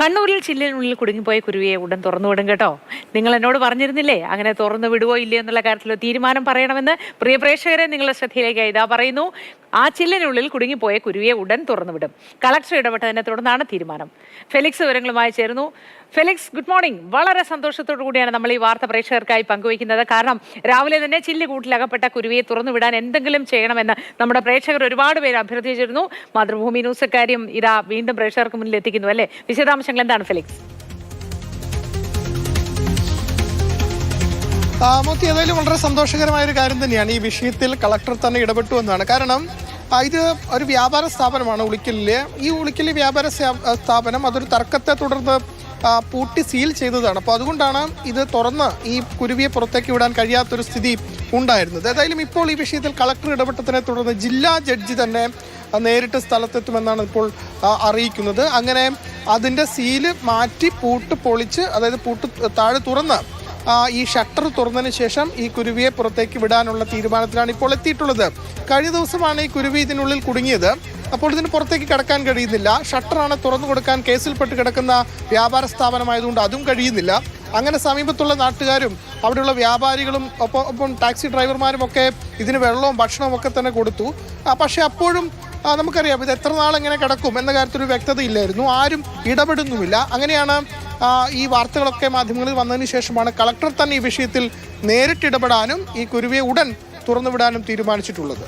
കണ്ണൂരിൽ ചില്ലിനുള്ളിൽ കുടുങ്ങിപ്പോയ കുരുവിയെ ഉടൻ തുറന്നുവിടും കേട്ടോ. നിങ്ങൾ എന്നോട് പറഞ്ഞിരുന്നില്ലേ അങ്ങനെ തുറന്നു വിടുവോ ഇല്ലയോ എന്നുള്ള കാര്യത്തിൽ തീരുമാനം പറയണമെന്ന്. പ്രിയ പ്രേക്ഷകരെ, നിങ്ങളുടെ ശ്രദ്ധയിലേക്ക് ഇതാ പറയുന്നു. ആ ചില്ലിനുള്ളിൽ കുടുങ്ങിപ്പോയ കുരുവിയെ ഉടൻ തുറന്നുവിടും. കളക്ടർ ഇടപെട്ടതിനെ തുടർന്നാണ് തീരുമാനം. ഫെലിക്സ് വിവരങ്ങളുമായി ചേരുന്നു. Felix, good morning. വളരെ സന്തോഷത്തോടു കൂടിയാണ് നമ്മൾ ഈ വാർത്ത പ്രേക്ഷകർക്കായി പങ്കുവയ്ക്കുന്നത്. കാരണം രാവിലെ തന്നെ ചില്ലുകൂട്ടിലകപ്പെട്ട കുരുവിയെ തുറന്നുവിടാൻ എന്തെങ്കിലും ചെയ്യണമെന്ന് നമ്മുടെ പ്രേക്ഷകർ ഒരുപാട് പേര് അഭ്യർത്ഥിച്ചിരുന്നു. മാതൃഭൂമി ന്യൂസ് കാര്യം ഇതാ വീണ്ടും പ്രേക്ഷകർക്ക് മുന്നിൽ എത്തിക്കുന്നു അല്ലേ? വിശദാംശങ്ങൾ എന്താണ് ഫെലിക്സ്? മോത്തി, ഏതായാലും വളരെ സന്തോഷകരമായ ഒരു കാര്യം തന്നെയാണ്. ഈ വിഷയത്തിൽ കളക്ടർ തന്നെ ഇടപെട്ടു എന്നാണ്. കാരണം ഇത് ഒരു വ്യാപാര സ്ഥാപനമാണ് ഉളിക്കലിലെ. ഈ ഉളിക്കലിലെ വ്യാപാര സ്ഥാപനം അതൊരു തർക്കത്തെ തുടർന്ന് പൂട്ടി സീൽ ചെയ്തതാണ്. അപ്പോൾ അതുകൊണ്ടാണ് ഇത് തുറന്ന് ഈ കുരുവിയെ പുറത്തേക്ക് വിടാൻ കഴിയാത്തൊരു സ്ഥിതി ഉണ്ടായിരുന്നത്. ഏതായാലും ഇപ്പോൾ ഈ വിഷയത്തിൽ കളക്ടർ ഇടപെട്ടതിനെ തുടർന്ന് ജില്ലാ ജഡ്ജി തന്നെ നേരിട്ട് സ്ഥലത്തെത്തുമെന്നാണ് ഇപ്പോൾ അറിയിക്കുന്നത്. അങ്ങനെ അതിൻ്റെ സീല് മാറ്റി പൂട്ട് പൊളിച്ച്, അതായത് പൂട്ട് താഴെ തുറന്ന് ഈ ഷട്ടർ തുറന്നതിന് ശേഷം ഈ കുരുവിയെ പുറത്തേക്ക് വിടാനുള്ള തീരുമാനത്തിലാണ് ഇപ്പോൾ എത്തിയിട്ടുള്ളത്. കഴിഞ്ഞ ദിവസമാണ് ഈ കുരുവി ഇതിനുള്ളിൽ കുടുങ്ങിയത്. അപ്പോൾ ഇതിന് പുറത്തേക്ക് കിടക്കാൻ കഴിയുന്നില്ല. ഷട്ടറാണ് തുറന്നു കൊടുക്കാൻ കേസിൽപ്പെട്ട് കിടക്കുന്ന വ്യാപാര സ്ഥാപനമായതുകൊണ്ട് അതും കഴിയുന്നില്ല. അങ്ങനെ സമീപത്തുള്ള നാട്ടുകാരും അവിടെയുള്ള വ്യാപാരികളും ഒപ്പം ടാക്സി ഡ്രൈവർമാരും ഒക്കെ ഇതിന് വെള്ളവും ഭക്ഷണവും ഒക്കെ തന്നെ കൊടുത്തു. പക്ഷേ അപ്പോഴും നമുക്കറിയാം ഇത് എത്ര നാളെങ്ങനെ കിടക്കും എന്ന കാര്യത്തിലൊരു വ്യക്തതയില്ലായിരുന്നു. ആരും ഇടപെടുന്നുമില്ല. അങ്ങനെയാണ് ഈ വാർത്തകളൊക്കെ മാധ്യമങ്ങളിൽ വന്നതിന് ശേഷമാണ് കളക്ടർ തന്നെ ഈ വിഷയത്തിൽ നേരിട്ട് ഇടപെടാനും ഈ കുരുവിയെ ഉടൻ തുറന്നുവിടാനും തീരുമാനിച്ചിട്ടുള്ളത്.